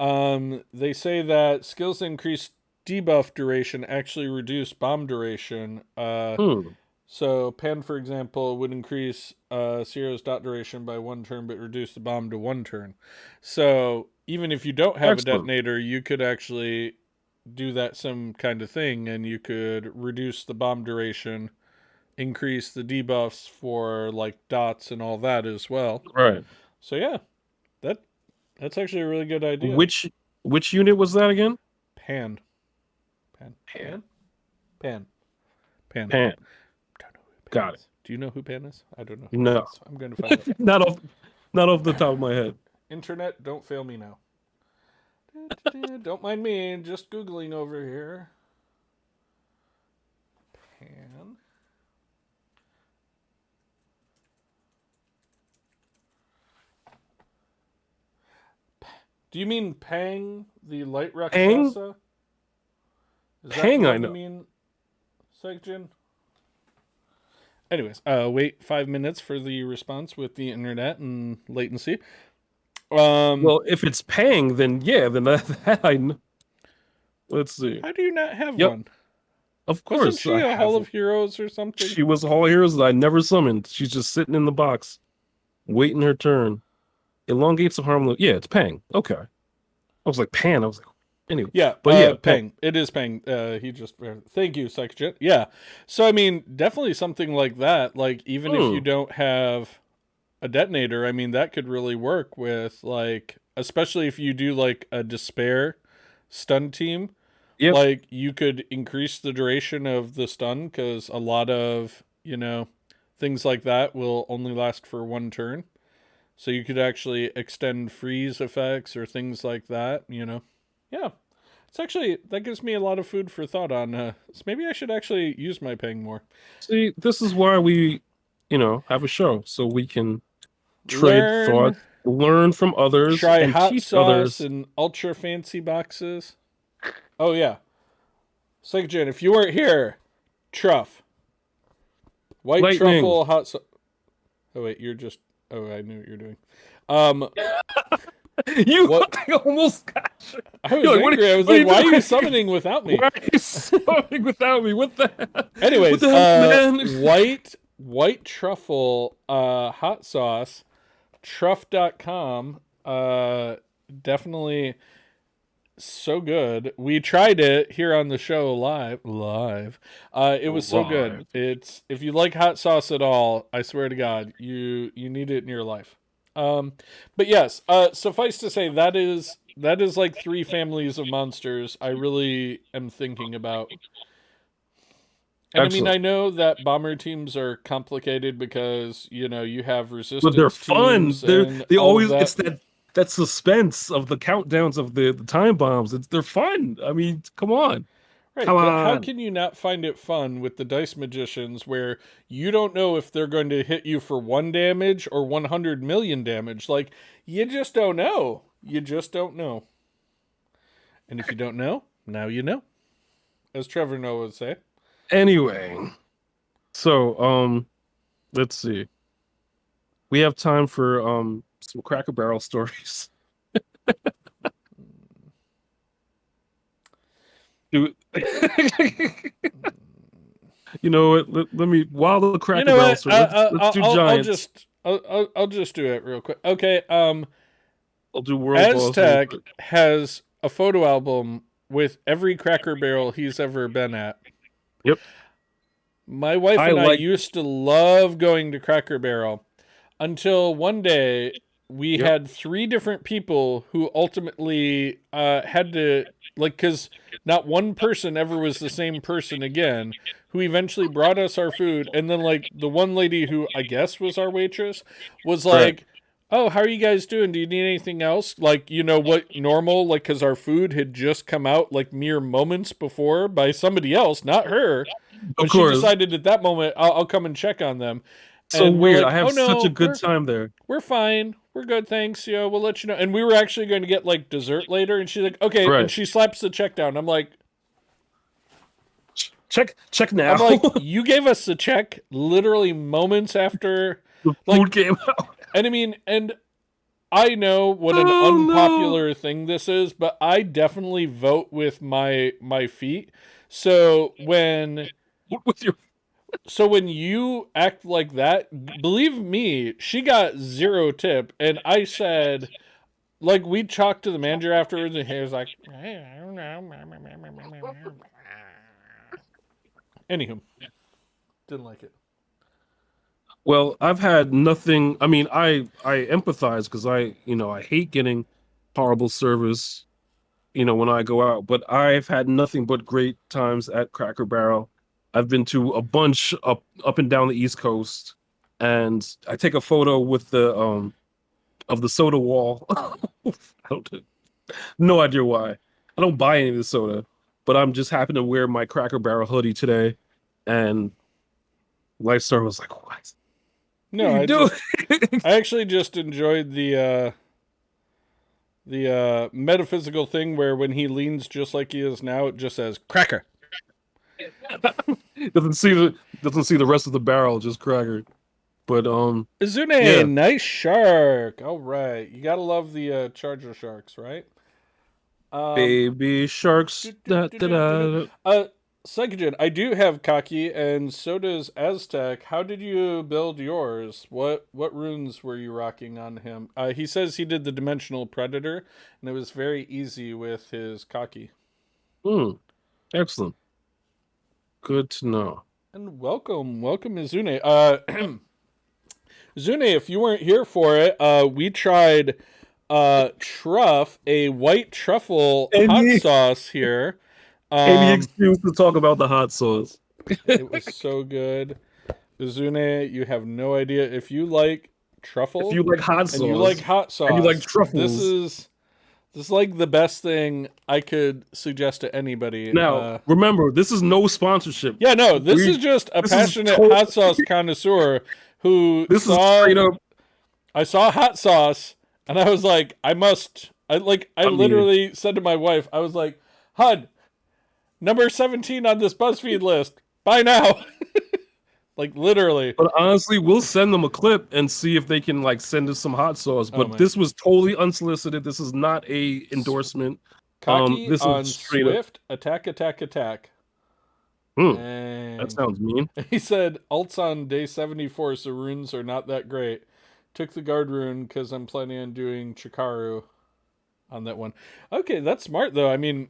They say that skills that increase debuff duration actually reduce bomb duration. Hmm. So Pan, for example, would increase Zero's dot duration by 1 turn, but reduce the bomb to 1 turn. So even if you don't have a Excellent. detonator, you could actually do that some kind of thing, and you could reduce the bomb duration, increase the debuffs for like dots and all that as well. Right. So yeah, that that's actually a really good idea. Which which unit was that again? Pan, pan, Pan. pan, pan, pan. Pan. Don't know who Pan Got it. is. Do you know who Pan is? I don't know who Pan No. is. I'm going to find Not off the top of my it. head. Internet, don't fail me now. Don't mind me, just googling over here. Pan. Do you mean Pang, the light Pang? Rakshasa? Is that the Pang I one you know. mean, Segjin? Anyways, wait 5 minutes for the response with the internet and latency. Well, if it's Pang, then yeah, then that I know. Let's see. How do you not have Yep, one? of Wasn't course I she a have Hall one. of Heroes or something? She was all heroes that I never summoned. She's just sitting in the box, waiting her turn. Elongates the harmless. Yeah, it's Pang. Okay. I was like Pan. I was like, anyway. Yeah, But yeah, Pang. Peng. It is Peng. He just thank you, Psychjet. Yeah. So I mean, definitely something like that. Like even if you Hmm. don't have a detonator, I mean that could really work with like especially if you do like a despair stun team. Yep. Like you could increase the duration of the stun because a lot of things like that will only last for 1 turn. So you could actually extend freeze effects or things like that. Yeah. It's actually that gives me a lot of food for thought on so maybe I should actually use my ping more. See, this is why we, have a show so we can trade Learn, thoughts, learn from others, try and hot teach sauce others. and ultra fancy boxes. Oh yeah. Psychogen, if you weren't here, truff. White Lightning. truffle hot sauce. Oh wait, you're just oh I knew what you're doing. Um You what almost got you. I was You're like, angry. I was what are like, you why are you doing? summoning without me? Why are you swimming without me? What Anyways, the hell, man? white truffle hot sauce, truff.com. Definitely so good. We tried it here on the show live. It was so good. Live. It's if you like hot sauce at all, I swear to God, you need it in your life. Um, but yes, suffice to say that is like 3 families of monsters I really am thinking about. And I mean, Excellent. I know that bomber teams are complicated because, you have But they're resistance fun. teams and They all of always that. it's that suspense of the countdowns of the time bombs. They're fun. I mean, come on. Right, Come but how on. can you not find it fun with the dice magicians where you don't know if they're going to hit you for 1 damage or 100 million damage? Like, you just don't know. You just don't know. And if you don't know, now you know, as Trevor Noah would say. Anyway, so let's see. We have time for some Cracker Barrel stories. Do- you know what? Let me while the You Cracker know Barrel what? story. Let's do Giants. I'll just do it real quick. Okay. I'll do World Boss real Aztec quick. has a photo album with every Cracker Barrel he's ever been at. Yep. My wife I and I like. used to love going to Cracker Barrel until one day we Yep. had three different people who ultimately had to, like, because not one person ever was the same person again, who eventually brought us our food. And then, like, the one lady who I guess was our waitress was Right. like, "Oh, how are you guys doing? Do you need anything else?" Like, you know what, normal, like, because our food had just come out, like, mere moments before by somebody else, not her. Of But she course. decided at that moment, I'll come and check on them. So And we're weird. I like, have "Oh such a no, good time there. we're fine. We're good, thanks. You know, we'll let you know." And we were actually going to get like dessert later, and she's like, "Okay," and Right. she slaps the check down. Check I'm now. like, "You gave us the check literally moments after, The like," food came out. and I mean, and I know what an Oh no. unpopular thing this is, but I definitely vote with my feet. So when What with your so when you act like that, believe me, she got zero tip, and I said, like, we talked to the manager afterwards, and he was like, "Hey, I don't know." Anywho, didn't like it. Well, I've had nothing. I mean, I empathize because I hate getting horrible service, when I go out, but I've had nothing but great times at Cracker Barrel. I've been to a bunch up and down the East Coast, and I take a photo with the of the soda wall. I don't no idea why. I don't buy any of the soda, but I'm just happen to wear my Cracker Barrel hoodie today, and Lifestar was like, "What? What are No, you doing?" I actually just enjoyed the metaphysical thing where when he leans just like he is now, it just says cracker. doesn't see the rest of the barrel, just Cracker. But Izune, yeah, nice shark. All right, you gotta love the Charger sharks, right? Um, baby sharks. Da, da, da. Uh, Psychogen, I do have Kaki, and so does Aztec. How did you build yours? What runes were you rocking on him? He says he did the Dimensional Predator, and it was very easy with his Kaki. Hmm, excellent. Good to know. And welcome, Izune. Zune, if you weren't here for it, we tried truff, a white truffle hot Any sauce here. any Um, excuse to talk about the hot sauce. it was so good. Uzune, you have no idea if you like If truffle you like hot and you like sauce hot and you like sauce. truffles, This is like the best thing I could suggest to anybody. now remember this is no sponsorship. Yeah, no, this is We just a this is passionate to- hot sauce connoisseur who this is saw straight up. I saw hot sauce and I was like, I I mean, literally said to my wife, I was like, "Hud, number 17 on this BuzzFeed list. Buy now." Like literally. but honestly, we'll send them a clip and see if they can like send us some hot sauce. Oh But man. this was totally unsolicited. This is not a endorsement. Cocky This is on straight up. Swift, attack, attack, attack. Hmm, that Dang. sounds mean. He said, "Alts on day 74, so runes are not that great. Took the guard rune because I'm planning on doing Chikaru on that one." Okay, that's smart, though. I mean,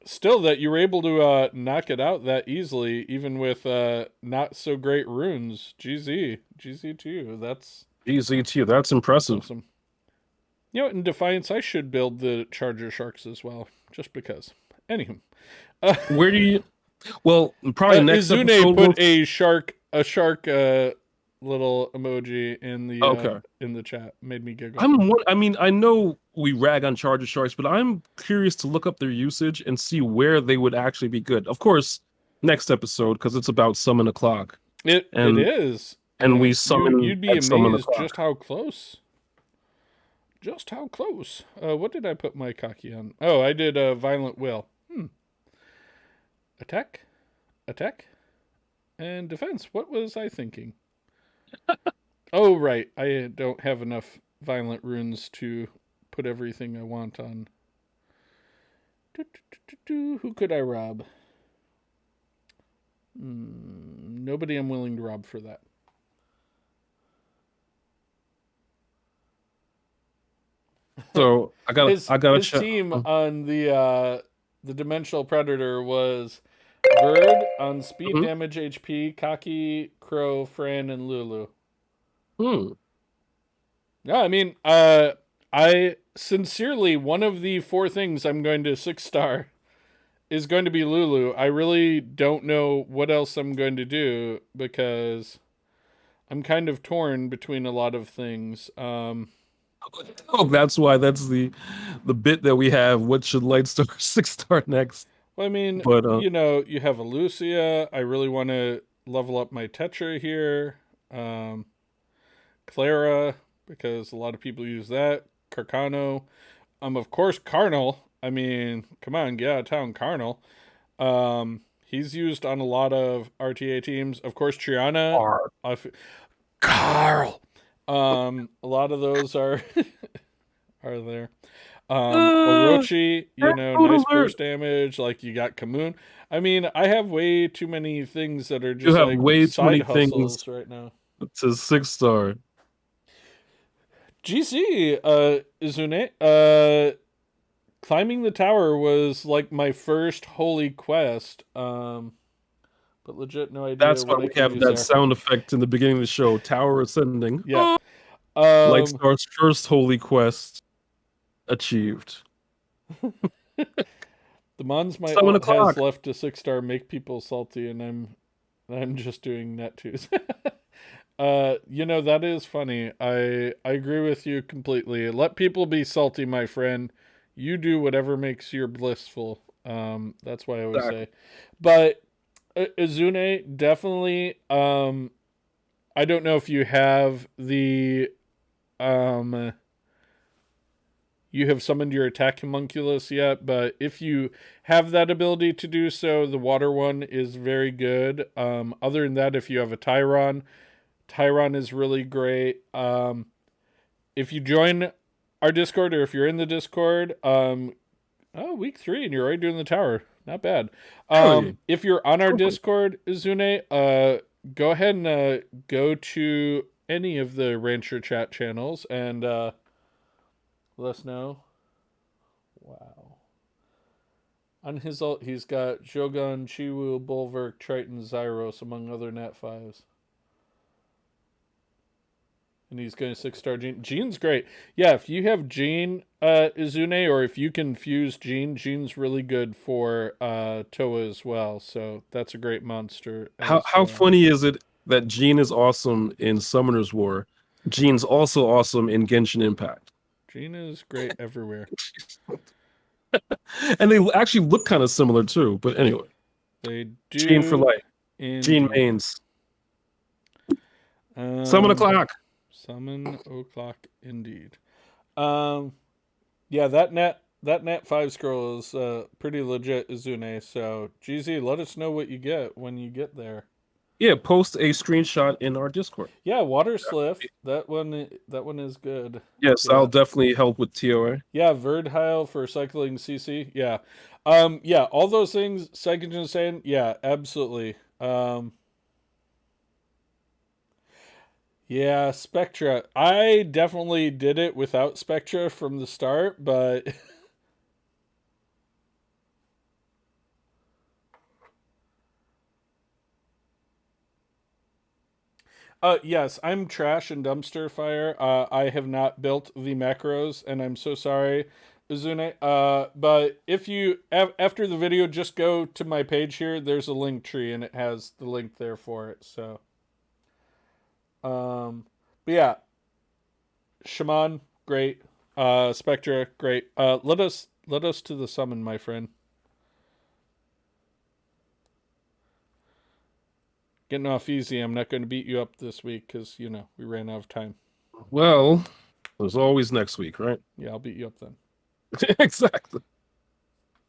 still that you were able to knock it out that easily, even with not so great runes. GZ. GZ to you. That's GZT, that's impressive. awesome. You know what, in Defiance, I should build the Charger Sharks as well, just because. Anywho. Where do you? Well, probably next Izune episode. We'll, put a shark little emoji okay. in the chat. Made me giggle. I mean, I know we rag on Charger Sharks, but I'm curious to look up their usage and see where they would actually be good. Of course, next episode because it's about summon o'clock, It and is, and we and summon you'd be at summon amazed o'clock. just how close. Just how close. What did I put my cocky on? Oh, I did violent will. Attack, attack, and defense. What was I thinking? Oh right, I don't have enough violent runes to put everything I want on. Who could I rob? Nobody I'm willing to rob for that. So I got his a his team on the Dimensional Predator was Verd on speed, Mhm. damage, HP, Kaki, Crow, Fran, and Lulu. Hmm. Yeah, I mean, I sincerely, one of the 4 things I'm going to 6-star is going to be Lulu. I really don't know what else I'm going to do because I'm kind of torn between a lot of things. Oh, that's why that's the bit that we have. What should Lightstar 6-star next? Well, I mean, But you have a Lucia. I really want to level up my Tetra here. Um, Clara, because a lot of people use that. Carcano. Of course, Carnal. I mean, come on, get out of town, Carnal. He's used on a lot of RTA teams. Of course, Triana. R. Carl. A lot of those are are there. Uh, Orochi, Code nice alert. burst damage. Like you got Kamoon. I mean, I have way too many things that are You just have like way too many side things hustles right now. to 6-star. GC, Izune, climbing the tower was like my first holy quest. But legit no idea That's why what I we can have use that there. sound effect in the beginning of the show. Tower ascending. Yeah. Um, Lightstar's first holy quest achieved. the Mons my 7 o'clock. has left to 6-star make people salty, and I'm just doing net twos. That is funny. I agree with you completely. Let people be salty, my friend. You do whatever makes you blissful. That's why I always Exactly. say. But Izune definitely. I don't know if you have um you have summoned your attack homunculus yet, but if you have that ability to do so, the water one is very good. Other than that, if you have a Tyron is really great. If you join our Discord or if you're in the Discord, week 3 and you're already doing the tower. Not bad. Really? If you're on our Perfect. Discord, Izune, go ahead and go to any of the Rancher chat channels and let us know. Wow. On his ult, he's got Shogun, Chiwu, Bulwark, Triton, Zyros, among other Nat 5s. And he's going to 6-star Jean. Jean's great. Yeah, if you have Jean Izune, or if you can fuse Jean's really good for Toa as well. So that's a great monster. How funny is it that Jean is awesome in Summoner's War? Jean's also awesome in Genshin Impact. Jean is great everywhere. And they actually look kind of similar too. But anyway, They do. Jean for life. Jean Indeed. mains. 7 o'clock. Summon o'clock indeed. Yeah, that net 5 scroll is pretty legit, Izune. So GZ, let us know what you get when you get there. Yeah, post a screenshot in our Discord. Yeah, Water Sliff. That one is good. Yes, Yeah. I'll definitely help with TOA. Yeah, Verdheil for cycling CC. Yeah. Yeah, all those things Psychogen saying, yeah, absolutely. Yeah, Spectra. I definitely did it without Spectra from the start, but yes, I'm trash and dumpster fire. I have not built the macros, and I'm so sorry, Uzune. But if you after the video, just go to my page here. There's a link tree, and it has the link there for it. So, but yeah, Shaman, great. Spectra, great. Let us to the summon, my friend. Getting off easy. I'm not going to beat you up this week because we ran out of time. Well, there's always next week, right? Yeah, I'll beat you up then. Exactly.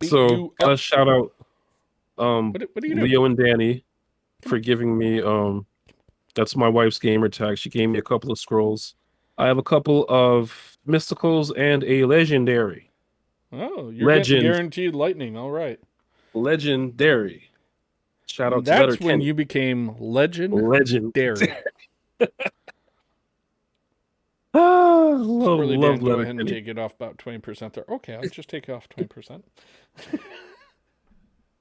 Beat So you gotta up. shout out What are you doing? Leo and Danny for giving me that's my wife's gamer tag. She gave me a couple of scrolls I have a couple of mysticals and a legendary. Oh, you're getting Legend, guaranteed lightning. All right. legendary. Shout And out to Letter that's when Kenny. you became legendary. Legend. Ah, Squirrely love Dan, go Letter ahead and Kenny. take it off about 20% there. Okay, I'll just take it off 20%.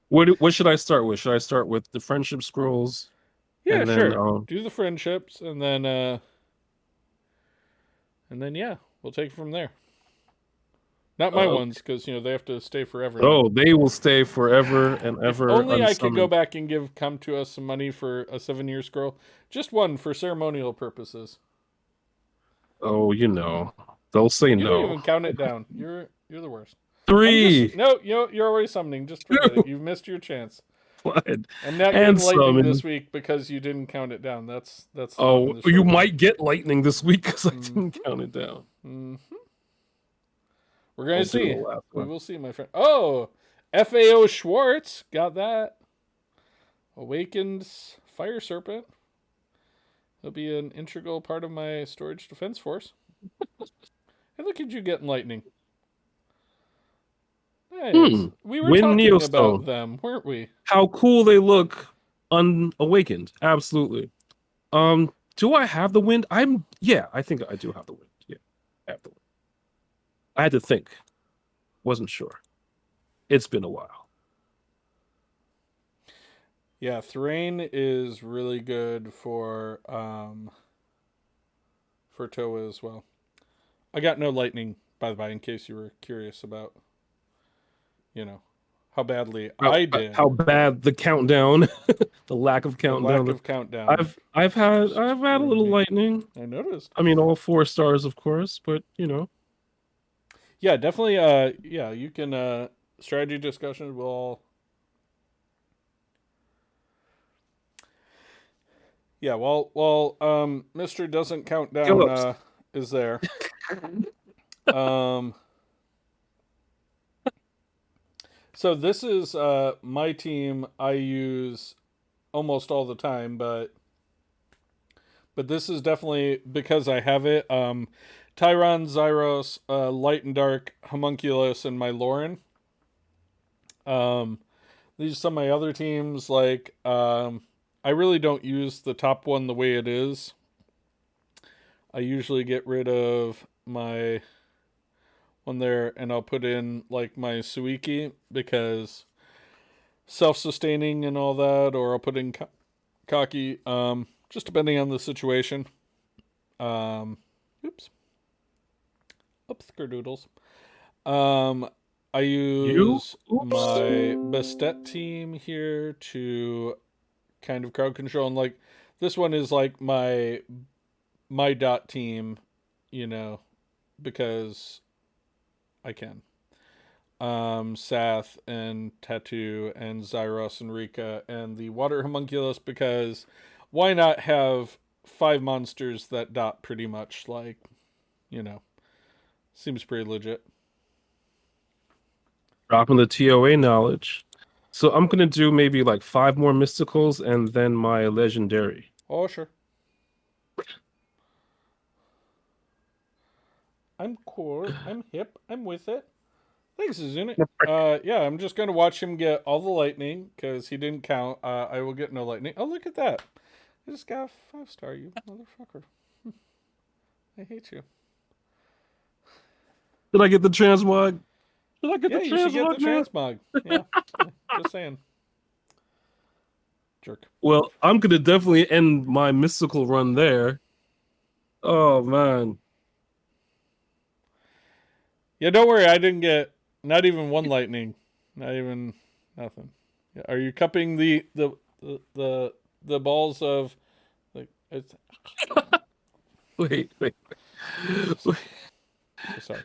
What should I start with? Should I start with the friendship scrolls Yeah, and then sure. Do the friendships and then yeah, we'll take it from there. Not my uh ones, because they have to stay forever now. oh, they will stay forever and If ever only I could go unsummoned. back and give Come to Us some money for a 7-year scroll. Just one for ceremonial purposes. Oh, they'll say You don't no. even count it down. You're the worst. I'm just Three, no, you're already summoning. Just forget it. two, You've missed your chance. one, I'm not getting and lightning summon. this week because you didn't count it down. That's the long Oh, and the you short of it. might get lightning this week because I Mm-hmm. didn't count it down. Mm-hmm. We're gonna I'll do the see. last We one. will see, my friend. Oh, FAO Schwartz got that. Awakened Fire Serpent. He'll be an integral part of my storage defense force. And look at you getting lightning. Nice. We were Win talking about Neostone. them, weren't we? How cool they look unawakened. Absolutely. Do I have the wind? Yeah, I think I do have the wind. Yeah, I have the wind. I had to think. Wasn't sure. It's been a while. Yeah, Thrain is really good for Toa as well. I got no lightning, by the way, in case you were curious about, you know, how badly I did. How bad the countdown, the lack of The lack countdown. of countdown. I've had a little lightning. I noticed. I mean, all 4 stars, of course, but Yeah, definitely. Yeah, you can. Strategy discussion will all. Yeah, while Mister doesn't count down Phillips. is there. Um. So this is my team. I use almost all the time, but this is definitely because I have it. Tyron, Zyros, Light and Dark, Homunculus, and my Lauren. These are some of my other teams. Like, I really don't use the top one the way it is. I usually get rid of my one there, and I'll put in like my Suiki because self-sustaining and all that, or I'll put in Kaki. Just depending on the situation. Um, oops, skerdoodles. I You? use Oops. my Bastet team here to kind of crowd control, and like this one is like my dot team, you know, because I can. Sath and Tattoo and Zyros and Rika and the Water Homunculus because why not have 5 monsters that dot pretty much like, you know, seems pretty legit. Dropping the TOA knowledge. So I'm gonna do maybe like 5 more mysticals and then my legendary. Oh, sure. I'm cool. I'm hip. I'm with it. Thanks, Zune. Yeah, I'm just gonna watch him get all the lightning because he didn't count. I will get no lightning. Oh, look at that! I just got a 5-star, you motherfucker. I hate you. Did I get the transmog? Did I get Yeah, the you should get the transmog, man? transmog. Yeah, just saying. Jerk. Well, I'm gonna definitely end my mystical run there. Oh man. Yeah, don't worry. I didn't get not even one lightning. Not even nothing. Yeah, are you cupping the balls of like it's Wait. so sorry.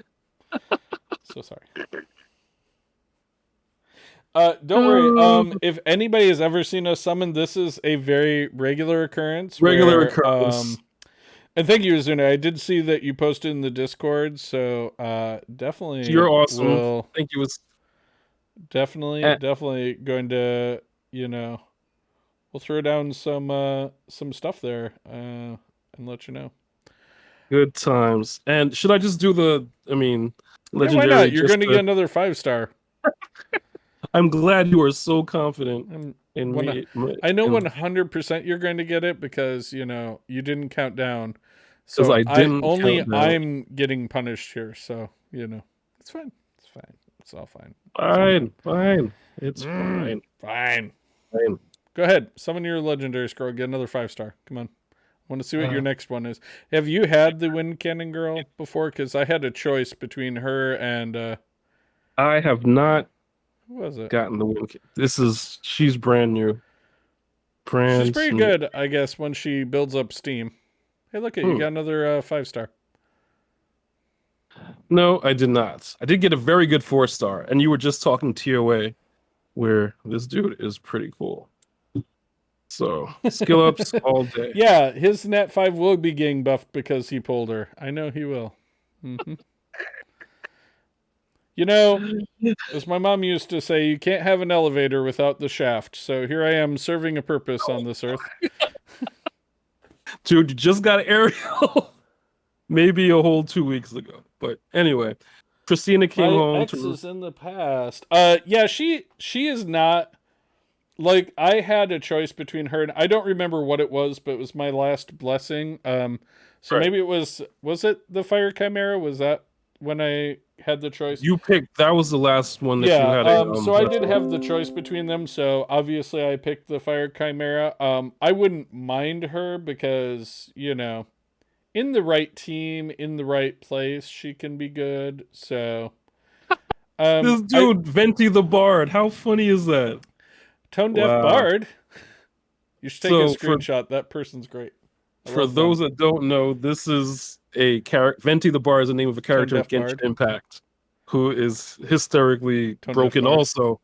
So sorry. Don't worry. If anybody has ever seen us summon, this is a very regular occurrence. Regular Where, occurrence. and thank you, Azuna. I did see that you posted in the Discord, so You're definitely awesome. will. Thank you. Definitely going to we'll throw down some stuff there and let you know. Good times. And should I just do I mean, Yeah, why legendary not? You're just going to get another 5-star. I'm glad you are so confident I'm in one. me I know in 100% you're going to get it because you didn't count down. because So I didn't count down. I'm getting punished here. So it's fine. It's fine. It's all fine. Fine. It's fine. Fine. Fine. Go ahead. Summon your legendary scroll. Get another 5-star. Come on. I want to see what your next one is. Have you had the Wind Cannon Girl before? Because I had a choice between her and I have not who was it? gotten the win. She's brand new. She's Brand pretty new. good, I guess, when she builds up steam. Hey, look you got another 5-star. No, I did not. I did get a very good 4-star, and you were just talking TOA, where this dude is pretty cool. So skill ups all day. Yeah, his Nat 5 will be getting buffed because he pulled her. I know he will. Mm-hmm. As my mom used to say, you can't have an elevator without the shaft. So here I am serving a purpose on this earth. Dude, you just got Ariel maybe a whole 2 weeks ago. But anyway, Christina came home. Ex is in the past. Yeah, she is not. Like, I had a choice between her and I don't remember what it was, but it was my last blessing. So Right. maybe it was it the Fire Chimera? Was that when I had the choice? You picked that was the last one that you had. So I did have the choice between them. So obviously I picked the Fire Chimera. I wouldn't mind her because in the right team, in the right place, she can be good. So, this dude, Venti the Bard. How funny is that? Tone Deaf Bard. You should take a screenshot. That person's great. For those that don't know, this is a character. Venti the Bard is the name of a character in Genshin Impact, who is hysterically broken also.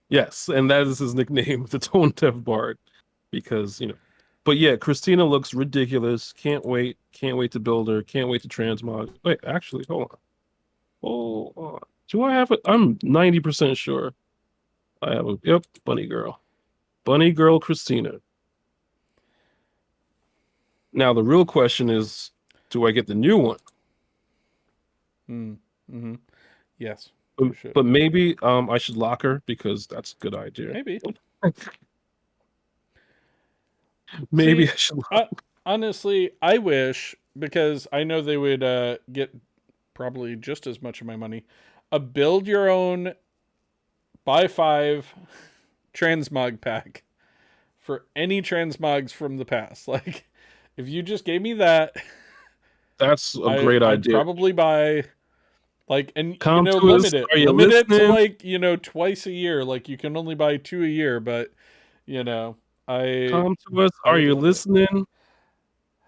Yes, and that is his nickname, the Tone Deaf Bard, because But yeah, Christina looks ridiculous. Can't wait to build her. Can't wait to transmog. Wait, actually, hold on. Do I have it? I'm 90% sure. I have Bunny Girl Christina. Now the real question is, do I get the new one? Mm-hmm. Yes. But maybe I should lock her because that's a good idea. Maybe. Maybe I should honestly, I wish, because I know they would get probably just as much of my money, a build your own buy 5 transmog pack for any transmogs from the past. Like, if you just gave me that, that's a great idea. I'd probably buy limit it to like twice a year. Like, you can only buy 2 a year, but come to us. Are you listening?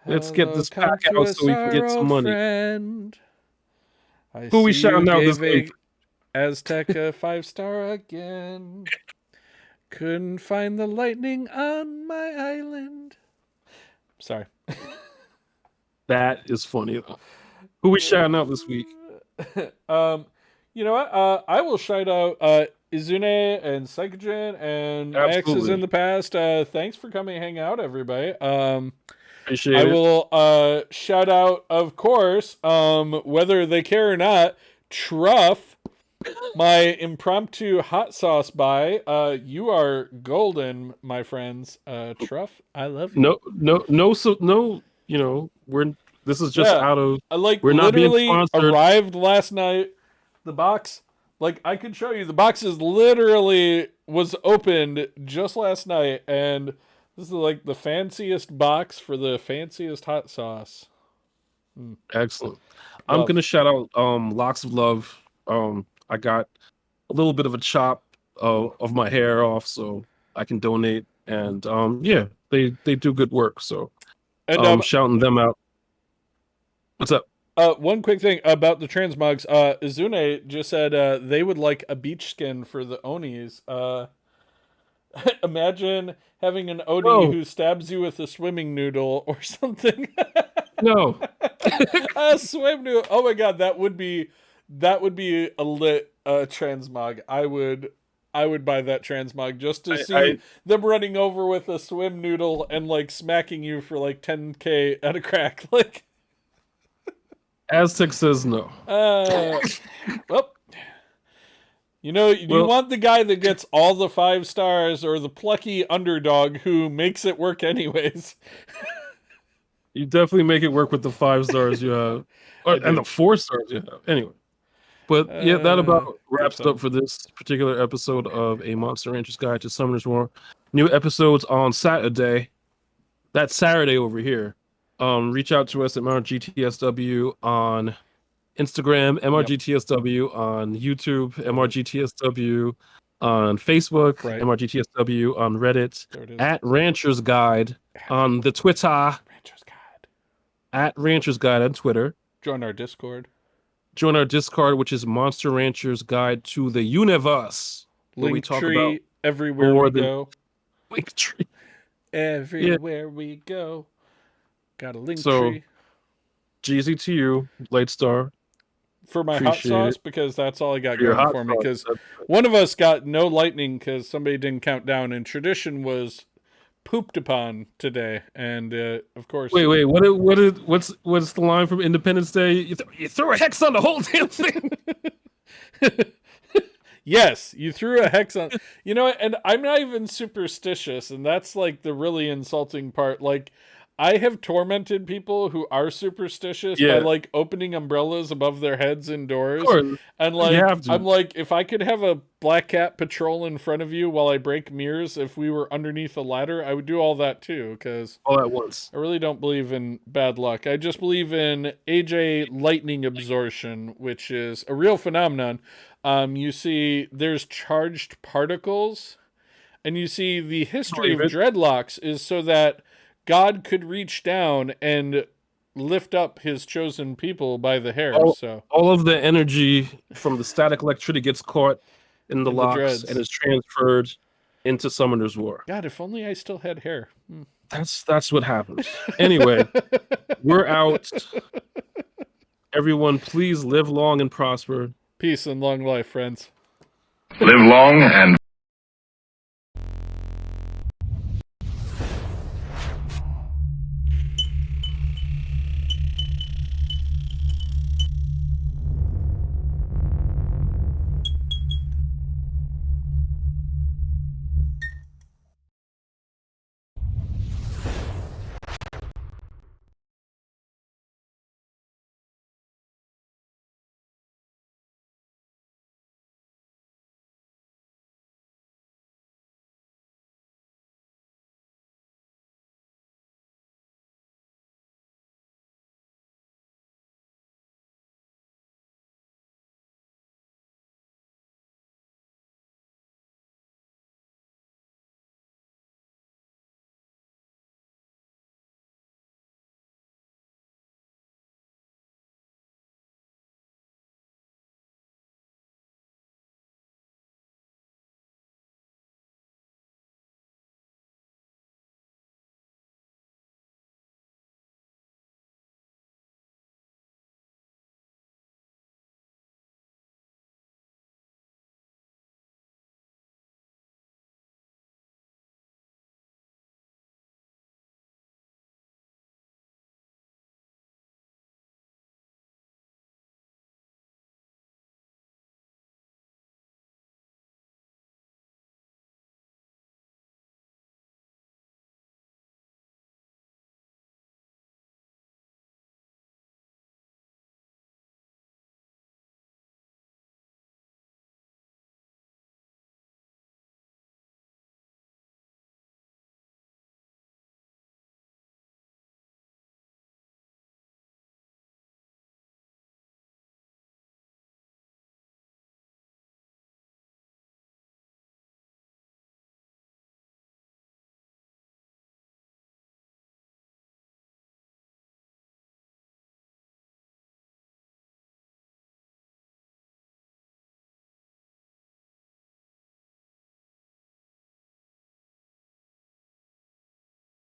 Let's get this pack out so we can get some money. Friend. Who we shouting out this week? Aztec a 5-star again. Couldn't find the lightning on my island. Sorry. That is funny though. Who we shouting out this week? You know what? I will shout out Izune and Psychogen and my exes in the past. Thanks for coming and hang out, everybody. Appreciate it. I will shout out, of course, whether they care or not, Truff, my impromptu hot sauce buy. You are golden, my friends. Truff, I love you. No. This is just out of. We're not being sponsored. Arrived last night. The box, I could show you. The box is literally was opened just last night, and this is like the fanciest box for the fanciest hot sauce. Excellent. I'm gonna shout out Locks of Love. I got a little bit of a chop of my hair off, so I can donate. And they do good work. So and shouting them out. What's up? One quick thing about the transmogs. Izune just said they would like a beach skin for the Onis. Imagine having an Oni who stabs you with a swimming noodle or something. No. A swim noodle. Oh my god, that would be a lit transmog. I would buy that transmog just to see them running over with a swim noodle and smacking you for 10k at a crack. Aztec says no. Well, you Well, want the guy that gets all the 5 stars or the plucky underdog who makes it work anyways. you definitely make it work with the 5 stars you have, and the 4 stars you have. Anyway, but yeah, that about wraps it up for this particular episode of A Monster Rancher's Guide to Summoner's War. New episodes on Saturday. That's Saturday over here. Reach out to us at MRGTSW on Instagram, MRGTSW on YouTube, MRGTSW on Facebook, Right. MRGTSW on Reddit, There it is. at Rancher's Guide on the Twitter, Rancher's Guide. at Rancher's Guide on Twitter. Join our Discord. Join our Discord, which is Monster Rancher's Guide to the Universe. Where we talk about everywhere we go. Linktree. Everywhere we go. Got a link So, tree. Jeezy to you, Lightstar. For my Appreciate hot sauce, it. because that's all I got For your going hot for me. sauce, Because that's- one of us got no lightning because somebody didn't count down, and tradition was pooped upon today. And of course, Wait, what's the line from Independence Day? You threw a hex on the whole damn thing. yes, you threw a hex on. You know, and I'm not even superstitious, and that's like the really insulting part. Like, I have tormented people who are superstitious by like opening umbrellas above their heads indoors. And like, I'm like, if I could have a black cat patrol in front of you while I break mirrors, if we were underneath a ladder, I would do all that too. Because all at once. I really don't believe in bad luck. I just believe in AJ lightning absorption, which is a real phenomenon. You see, there's charged particles, and you see the history of dreadlocks is so that God could reach down and lift up his chosen people by the hair. All of the energy from the static electricity gets caught in the locks and is transferred into Summoner's War. God, if only I still had hair. That's what happens. Anyway, we're out. Everyone, please live long and prosper. Peace and long life, friends. Live long and